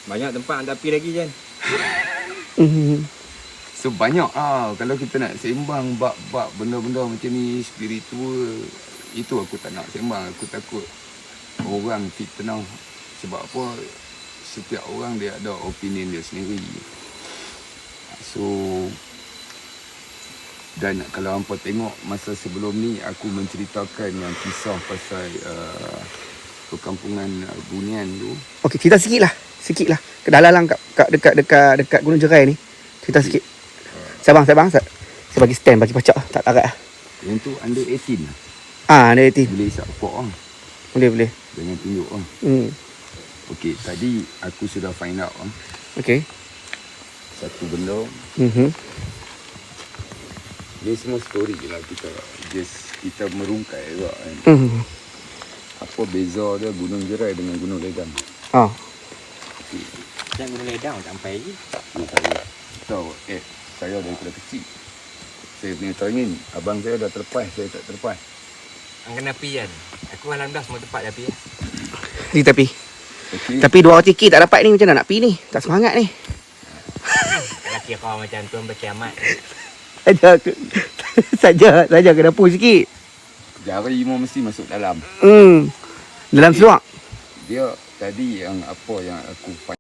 Banyak tempat nak api lagi kan. So banyak kalau kita nak sembang bab-bab benda-benda macam ni spiritual, itu aku tak nak sembang. Aku takut orang fitnah. Sebab apa? Setiap orang dia ada opinion dia sendiri. So dan kalau hampa tengok masa sebelum ni aku menceritakan yang kisah pasal perkampungan Bunian tu. Okey, cerita sikit lah. Kedalalang kat dekat Gunung Jerai ni. Cerita sikit. Sabang. Saya bagi stand, bagi pacak. Tak tarat lah. Yang tu under 18 lah. Ada 18. Boleh isap pok lah. Boleh. Jangan tunjuk lah. Okey, tadi aku sudah find out lah. Okey. Satu benda. Dia semua story je lah. Kita merungkai juga kan. Apa beza dia Gunung Jerai dengan Gunung Ledang? Okay. Macam Gunung Ledang tak sampai lagi. Tahu, saya daripada kecil. Saya punya teringin, abang saya dah terlepas, saya tak terlepas. Ang kena api kan. Aku alhamdulillah semua tempat dah api lah. Di tepi. Okay. Tapi 2 tiket tak dapat ni, macam mana nak pergi ni? Tak semangat ni. Laki kau macam tuan berkiamat. Saja kena push sikit. Jari mau mesti masuk dalam. Dalam seluar. Dia tadi yang apa yang aku